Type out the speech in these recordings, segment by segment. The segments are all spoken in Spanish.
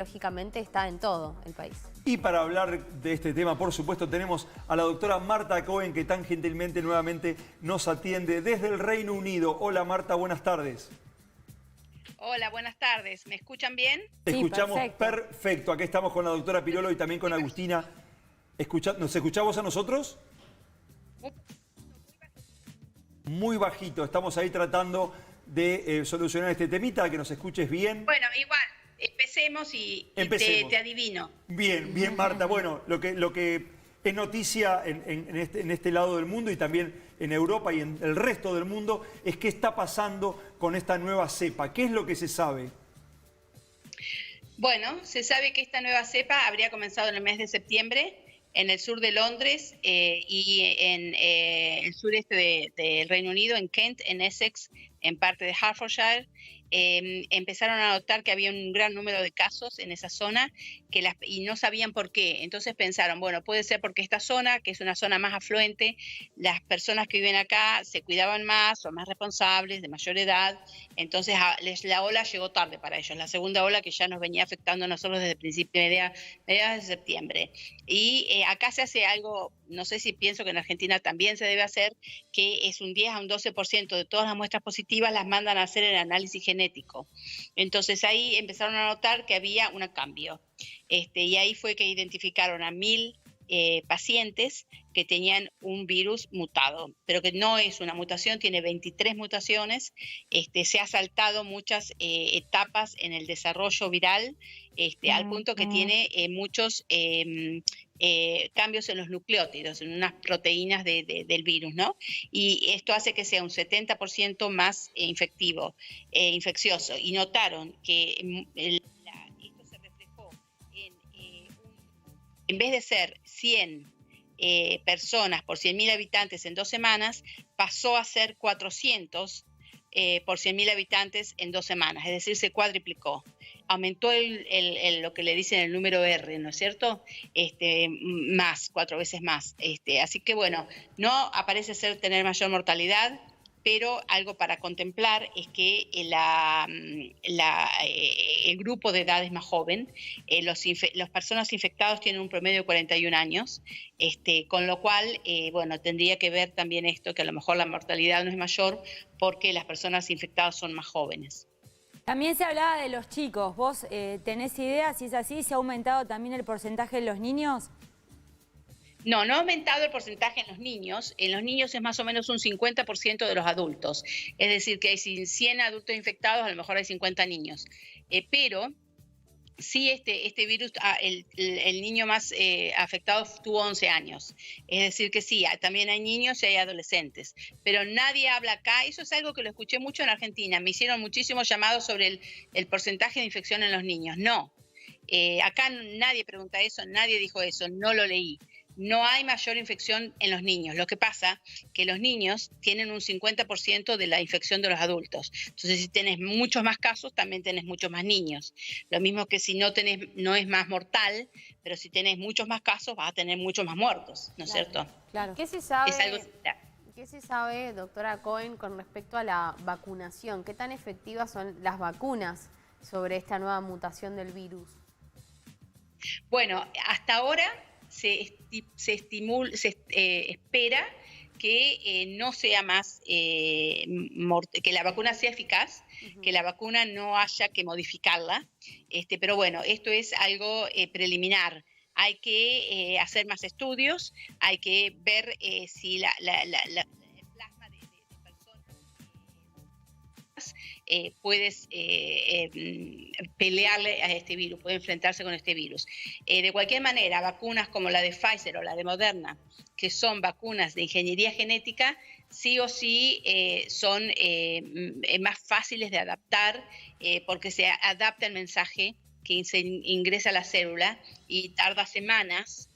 lógicamente está en todo el país. Y para hablar de este tema, por supuesto, tenemos a la doctora Marta Cohen, que tan gentilmente nuevamente nos atiende desde el Reino Unido. Hola Marta, buenas tardes. Hola, buenas tardes. ¿Me escuchan bien? Te Sí, escuchamos perfecto. perfecto. Aquí estamos con la doctora Pirolo y también con Agustina. ¿Nos escuchamos a nosotros? Muy bajito. Estamos ahí tratando de solucionar este temita, que nos escuches bien. Bueno, igual, empecemos y Empecemos. te adivino. Bien, bien, Marta. Bueno, lo que es noticia en este lado del mundo y también en Europa y en el resto del mundo es qué está pasando con esta nueva cepa. ¿Qué es lo que se sabe? Bueno, se sabe que esta nueva cepa habría comenzado en el mes de septiembre en el sur de Londres y en el sureste del Reino Unido, en Kent, en Essex, en parte de Hertfordshire. Empezaron a notar que había un gran número de casos en esa zona y no sabían por qué. Entonces pensaron, bueno, puede ser porque esta zona, que es una zona más afluente, las personas que viven acá se cuidaban más, son más responsables, de mayor edad. Entonces la ola llegó tarde para ellos, la segunda ola que ya nos venía afectando a nosotros desde el principio, mediados de septiembre. Y acá se hace algo, no sé si pienso que en Argentina también se debe hacer, que es un 10 a un 12% de todas las muestras positivas las mandan a hacer el análisis genético. Entonces ahí empezaron a notar que había un cambio. Y ahí fue que identificaron a 1000 pacientes que tenían un virus mutado, pero que no es una mutación, tiene 23 mutaciones. Se ha saltado muchas etapas en el desarrollo viral, al punto que tiene muchos cambios en los nucleótidos, en unas proteínas del virus, ¿no? Y esto hace que sea un 70% más infeccioso. Y notaron que esto se reflejó en vez de ser 100 personas por 100.000 habitantes en 2 semanas, pasó a ser 400 por 100.000 habitantes en 2 semanas, es decir, se cuadriplicó. Aumentó lo que le dicen el número R, ¿no es cierto? 4 veces más. Así que bueno, no aparece ser tener mayor mortalidad, pero algo para contemplar es que el grupo de edad es más joven. Las personas infectadas tienen un promedio de 41 años, con lo cual, bueno, tendría que ver también esto, que a lo mejor la mortalidad no es mayor porque las personas infectadas son más jóvenes. También se hablaba de los chicos. ¿Vos tenés idea si es así? ¿Se ha aumentado también el porcentaje de los niños? No, no ha aumentado el porcentaje en los niños. En los niños es más o menos un 50% de los adultos. Es decir, que hay 100 adultos infectados, a lo mejor hay 50 niños. Pero sí, este virus, el niño más afectado tuvo 11 años. Es decir, que sí, también hay niños y hay adolescentes. Pero nadie habla acá. Eso es algo que lo escuché mucho en Argentina. Me hicieron muchísimos llamados sobre el porcentaje de infección en los niños. No. Acá nadie pregunta eso, nadie dijo eso, no lo leí. No hay mayor infección en los niños. Lo que pasa es que los niños tienen un 50% de la infección de los adultos. Entonces, si tenés muchos más casos, también tenés muchos más niños. Lo mismo que si no es más mortal, pero si tenés muchos más casos, vas a tener muchos más muertos, ¿no es cierto? Claro. ¿Qué se sabe, Es algo similar. ¿Qué se sabe, doctora Cohen, con respecto a la vacunación? ¿Qué tan efectivas son las vacunas sobre esta nueva mutación del virus? Bueno, hasta ahora se espera que no sea más, que la vacuna sea eficaz, que la vacuna no haya que modificarla, pero bueno, esto es algo preliminar. Hay que hacer más estudios, hay que ver si el plasma de personas puedes pelearle a este virus, puede enfrentarse con este virus. De cualquier manera, vacunas como la de Pfizer o la de Moderna, que son vacunas de ingeniería genética, sí o sí son más fáciles de adaptar porque se adapta el mensaje que se ingresa a la célula y tarda semanas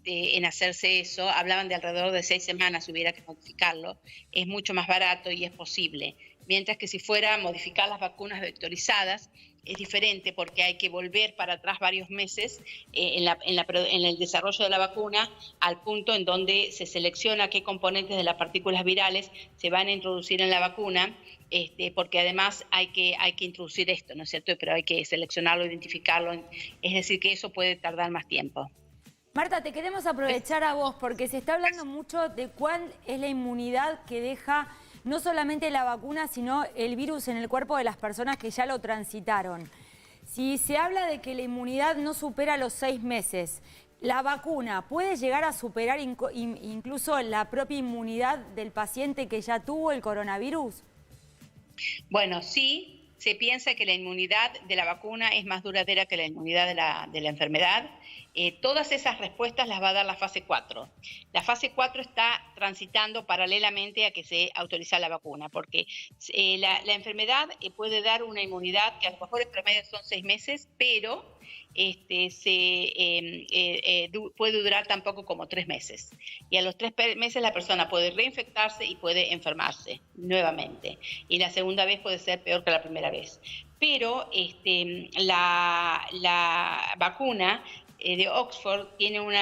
en hacerse eso. Hablaban de alrededor de 6 semanas si hubiera que modificarlo. Es mucho más barato y es posible. Mientras que si fuera a modificar las vacunas vectorizadas, es diferente porque hay que volver para atrás varios meses en el desarrollo de la vacuna al punto en donde se selecciona qué componentes de las partículas virales se van a introducir en la vacuna, porque además hay que introducir esto, ¿no es cierto? Pero hay que seleccionarlo, identificarlo, es decir, que eso puede tardar más tiempo. Marta, te queremos aprovechar a vos porque se está hablando mucho de cuál es la inmunidad que deja no solamente la vacuna, sino el virus en el cuerpo de las personas que ya lo transitaron. Si se habla de que la inmunidad no supera los 6 meses, ¿la vacuna puede llegar a superar incluso la propia inmunidad del paciente que ya tuvo el coronavirus? Bueno, sí, se piensa que la inmunidad de la vacuna es más duradera que la inmunidad de la enfermedad. Todas esas respuestas las va a dar la fase 4. La fase 4 está transitando paralelamente a que se autoriza la vacuna, porque la enfermedad puede dar una inmunidad que a lo mejor en promedio son 6 meses, pero puede durar tampoco como 3 meses. Y a los 3 meses la persona puede reinfectarse y puede enfermarse nuevamente. Y la segunda vez puede ser peor que la primera vez. Pero la vacuna de Oxford tiene un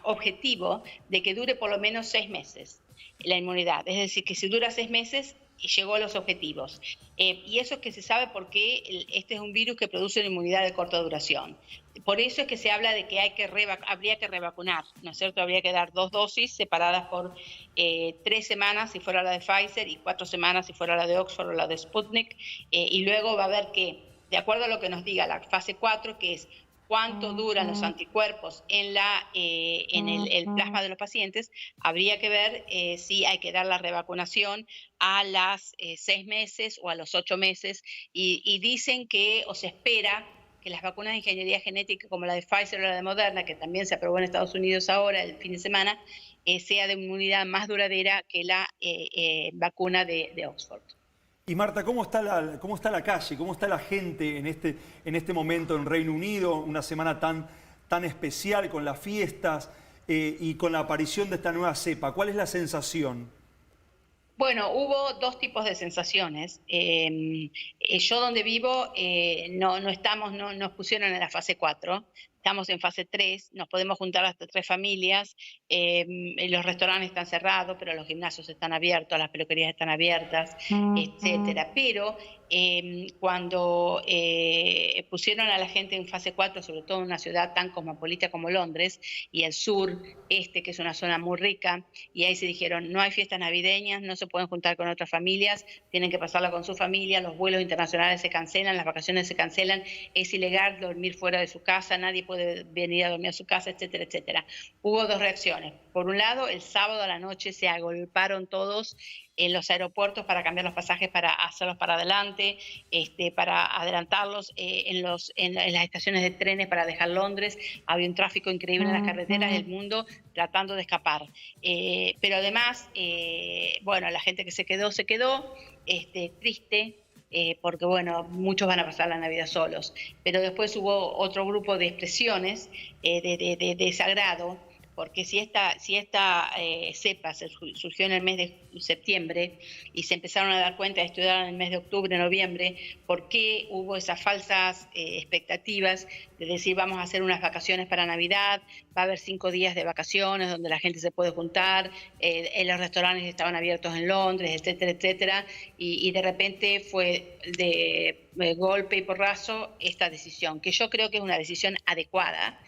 objetivo de que dure por lo menos 6 meses la inmunidad. Es decir, que si dura 6 meses, llegó a los objetivos. Y eso es que se sabe porque este es un virus que produce una inmunidad de corta duración. Por eso es que se habla de que habría que revacunar, ¿no es cierto? Habría que dar 2 dosis separadas por 3 semanas si fuera la de Pfizer y 4 semanas si fuera la de Oxford o la de Sputnik. Y luego va a haber que, de acuerdo a lo que nos diga la fase 4, que es cuánto duran los anticuerpos en el plasma de los pacientes, habría que ver si hay que dar la revacunación a las 6 meses o a los 8 meses. Y dicen que, o se espera, que las vacunas de ingeniería genética como la de Pfizer o la de Moderna, que también se aprobó en Estados Unidos ahora, el fin de semana, sea de inmunidad más duradera que la vacuna de Oxford. Y Marta, ¿cómo está la calle? ¿Cómo está la gente en este momento en Reino Unido? Una semana tan especial con las fiestas y con la aparición de esta nueva cepa. ¿Cuál es la sensación? Bueno, hubo 2 tipos de sensaciones. Yo donde vivo no nos pusieron en la fase 4. Estamos en fase 3, nos podemos juntar hasta 3 familias, los restaurantes están cerrados, pero los gimnasios están abiertos, las peluquerías están abiertas, etcétera. Pero cuando pusieron a la gente en fase 4, sobre todo en una ciudad tan cosmopolita como Londres, y el sur, que es una zona muy rica, y ahí se dijeron, no hay fiestas navideñas, no se pueden juntar con otras familias, tienen que pasarla con su familia, los vuelos internacionales se cancelan, las vacaciones se cancelan, es ilegal dormir fuera de su casa, nadie puede venir a dormir a su casa, etcétera, etcétera. Hubo 2 reacciones. Por un lado, el sábado a la noche se agolparon todos en los aeropuertos para cambiar los pasajes, para hacerlos para adelante, para adelantarlos en las estaciones de trenes para dejar Londres. Había un tráfico increíble en las carreteras del mundo tratando de escapar. Pero además, bueno, la gente que se quedó, triste, porque bueno, muchos van a pasar la Navidad solos. Pero después hubo otro grupo de expresiones de desagrado, porque si esta cepa surgió en el mes de septiembre y se empezaron a dar cuenta de estudiar en el mes de octubre, noviembre, ¿por qué hubo esas falsas expectativas de decir vamos a hacer unas vacaciones para Navidad, va a haber 5 días de vacaciones donde la gente se puede juntar, los restaurantes estaban abiertos en Londres, etcétera, etcétera, y de repente fue de golpe y porrazo esta decisión, que yo creo que es una decisión adecuada,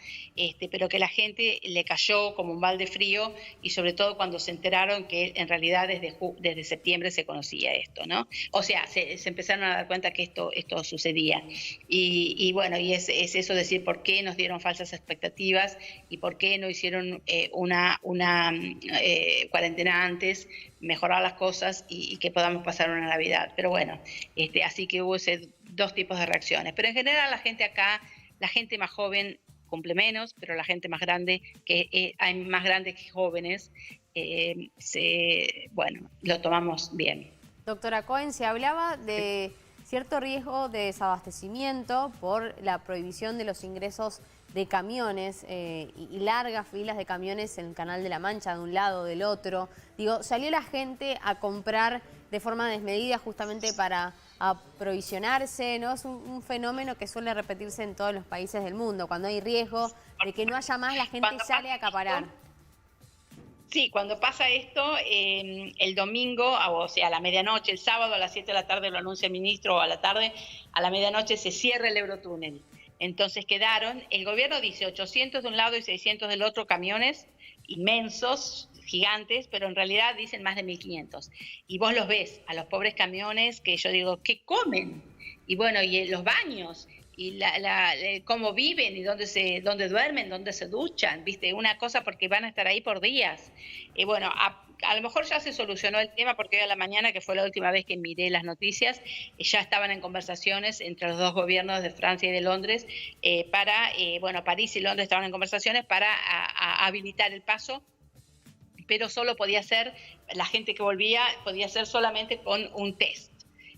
pero que la gente le cayó como un balde frío, y sobre todo cuando se enteraron que en realidad desde septiembre se conocía esto, ¿no? O sea, se empezaron a dar cuenta que esto sucedía. Y bueno, y es eso decir por qué nos dieron falsas expectativas y por qué no hicieron una cuarentena antes, mejorar las cosas y que podamos pasar una Navidad. Pero bueno, así que hubo 2 tipos de reacciones. Pero en general la gente acá, la gente más joven cumple menos, pero la gente más grande, que hay más grandes que jóvenes, bueno, lo tomamos bien. Doctora Cohen, se hablaba de cierto riesgo de desabastecimiento por la prohibición de los ingresos de camiones y largas filas de camiones en el Canal de la Mancha, de un lado, del otro. Digo, salió la gente a comprar de forma desmedida justamente para aprovisionarse, ¿no? Es un fenómeno que suele repetirse en todos los países del mundo. Cuando hay riesgo de que no haya más, la gente sale a acaparar. Sí, cuando pasa esto, el domingo, o sea, a la medianoche, el sábado a las 7 de la tarde lo anuncia el ministro, o a la tarde, a la medianoche se cierra el Eurotúnel. Entonces quedaron, el gobierno dice 800 de un lado y 600 del otro, camiones inmensos, gigantes, pero en realidad dicen más de 1.500. Y vos los ves, a los pobres camiones, que yo digo, ¿qué comen? Y bueno, y los baños, y cómo viven, y dónde duermen, dónde se duchan, ¿viste? Una cosa, porque van a estar ahí por días. Y bueno, a lo mejor ya se solucionó el tema, porque hoy a la mañana, que fue la última vez que miré las noticias, ya estaban en conversaciones entre los dos gobiernos de Francia y de Londres bueno, París y Londres estaban en conversaciones para habilitar el paso, pero solo podía ser, la gente que volvía podía ser solamente con un test.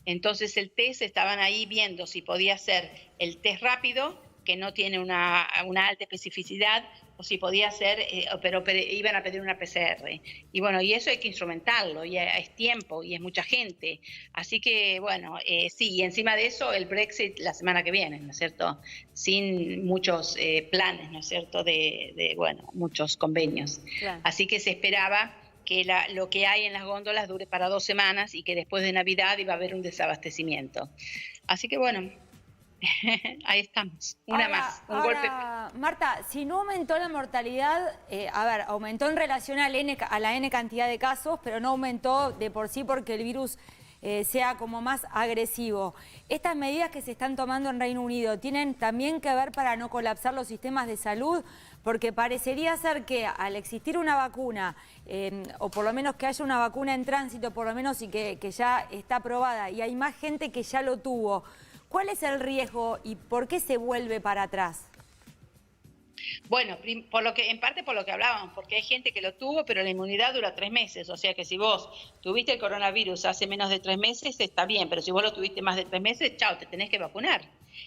Entonces el test, estaban ahí viendo si podía ser el test rápido, que no tiene una alta especificidad, o si podía ser, pero iban a pedir una PCR. Y bueno, y eso hay que instrumentarlo, y es tiempo, y es mucha gente. Así que, bueno, sí, y encima de eso, el Brexit la semana que viene, ¿no es cierto? Sin muchos planes, ¿no es cierto? Bueno, muchos convenios. Claro. Así que se esperaba que lo que hay en las góndolas dure para 2 semanas y que después de Navidad iba a haber un desabastecimiento. Así que, bueno, ahí estamos, más, un golpe. Marta, si no aumentó la mortalidad, aumentó en relación a la N cantidad de casos, pero no aumentó de por sí porque el virus sea como más agresivo. Estas medidas que se están tomando en Reino Unido tienen también que ver para no colapsar los sistemas de salud, porque parecería ser que al existir una vacuna, o por lo menos que haya una vacuna en tránsito, por lo menos, y que ya está aprobada, y hay más gente que ya lo tuvo, ¿cuál es el riesgo y por qué se vuelve para atrás? Bueno, en parte por lo que hablábamos, porque hay gente que lo tuvo, pero la inmunidad dura 3 meses. O sea que si vos tuviste el coronavirus hace menos de 3 meses, está bien, pero si vos lo tuviste más de 3 meses, chao, te tenés que vacunar.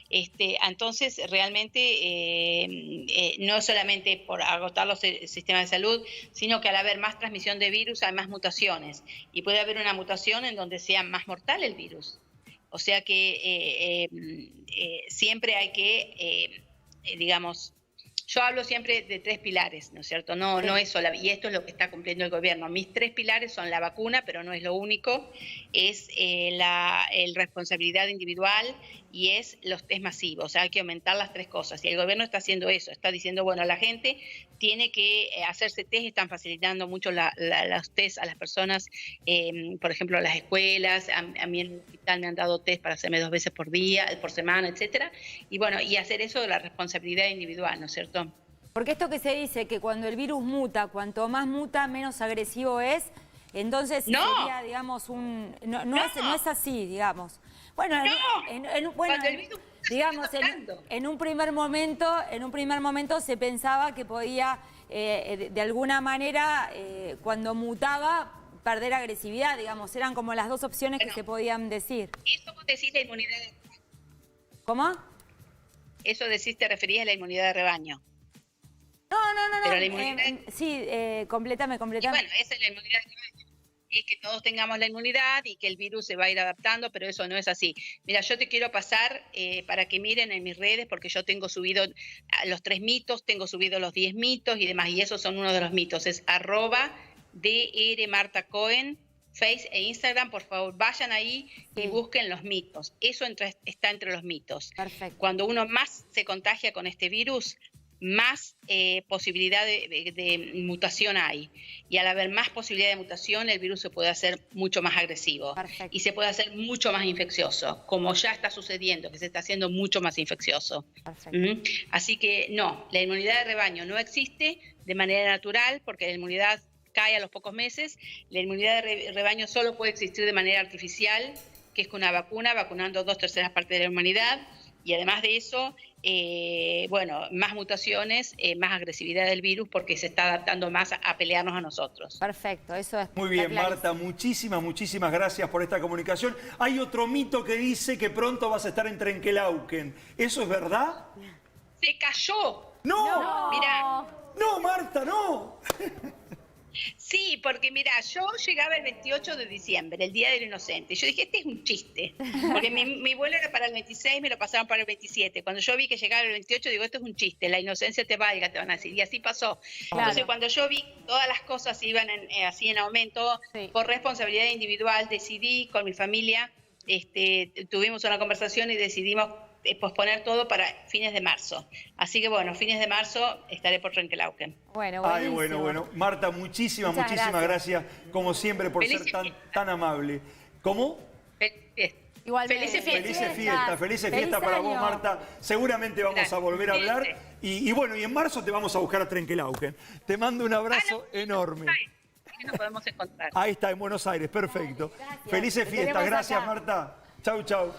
Entonces, realmente no solamente por agotar los sistemas de salud, sino que al haber más transmisión de virus hay más mutaciones. Y puede haber una mutación en donde sea más mortal el virus. O sea que siempre hay que, digamos, yo hablo siempre de 3 pilares, ¿no es cierto? No es sola, y esto es lo que está cumpliendo el gobierno. Mis 3 pilares son la vacuna, pero no es lo único, es la responsabilidad individual y es los test masivos. O sea, hay que aumentar las 3 cosas. Y el gobierno está haciendo eso, está diciendo, bueno, la gente tiene que hacerse test, están facilitando mucho los test a las personas, por ejemplo, a las escuelas, a mí en el hospital me han dado test para hacerme 2 veces por semana, etcétera. Y bueno, y hacer eso de la responsabilidad individual, ¿no es cierto? Porque esto que se dice, que cuando el virus muta, cuanto más muta, menos agresivo es, entonces sería, digamos, no es así, digamos. Bueno, digamos, en un primer momento se pensaba que podía, de alguna manera, cuando mutaba, perder agresividad, digamos. Eran como las 2 opciones que se podían decir. Eso vos decís la inmunidad de rebaño. ¿Cómo? Eso decís, te referías a la inmunidad de rebaño. No. Pero la inmunidad... sí, complétame. Y bueno, esa es la inmunidad de rebaño. Es que todos tengamos la inmunidad y que el virus se va a ir adaptando, pero eso no es así. Mira, yo te quiero pasar para que miren en mis redes, porque yo tengo subido los 3 mitos, tengo subido los 10 mitos y demás, y esos son uno de los mitos. Es @drmartacohen, Face e Instagram. Por favor, vayan ahí y busquen los mitos. Eso está entre los mitos. Perfecto. Cuando uno más se contagia con este virus, más posibilidad de mutación hay. Y al haber más posibilidad de mutación, el virus se puede hacer mucho más agresivo. Perfecto. Y se puede hacer mucho más infeccioso, como ya está sucediendo, que se está haciendo mucho más infeccioso. Así que no, la inmunidad de rebaño no existe de manera natural, porque la inmunidad cae a los pocos meses. La inmunidad de rebaño solo puede existir de manera artificial, que es con una vacuna, vacunando 2/3 partes de la humanidad. Y además de eso, bueno, más mutaciones, más agresividad del virus, porque se está adaptando más a pelearnos a nosotros. Perfecto, eso es. Muy bien, Marta, muchísimas gracias por esta comunicación. Hay otro mito que dice que pronto vas a estar en Trenquelauquen. ¿Eso es verdad? ¡Se cayó! ¡No! Mirá. ¡No, Marta, no! Sí, porque mira, yo llegaba el 28 de diciembre, el Día del Inocente. Yo dije, este es un chiste, porque mi vuelo era para el 26, me lo pasaron para el 27. Cuando yo vi que llegaba el 28, digo, esto es un chiste, la inocencia te valga, te van a decir. Y así pasó. Claro. Entonces, cuando yo vi que todas las cosas iban así en aumento, Sí. por responsabilidad individual, decidí con mi familia, tuvimos una conversación y decidimos posponer todo para fines de marzo. Así que bueno, fines de marzo estaré por Trenquelauquen. Bueno, Ay, buenísimo. bueno. Marta, muchísimas Muchas gracias, como siempre, por Felices ser tan, fiestas. tan amable. ¿Cómo? Igualmente. Felices fiestas. Felices Feliz fiestas para vos, año. Marta. Seguramente vamos Gracias. a volver a hablar. Cuídense. Y bueno, y en marzo te vamos a buscar a Trenquelauquen. Te mando un abrazo enorme. Ahí nos podemos encontrar. Ahí está, en Buenos Aires, perfecto. Gracias. Felices Te fiestas, queremos gracias acá. Marta. Chau, chau.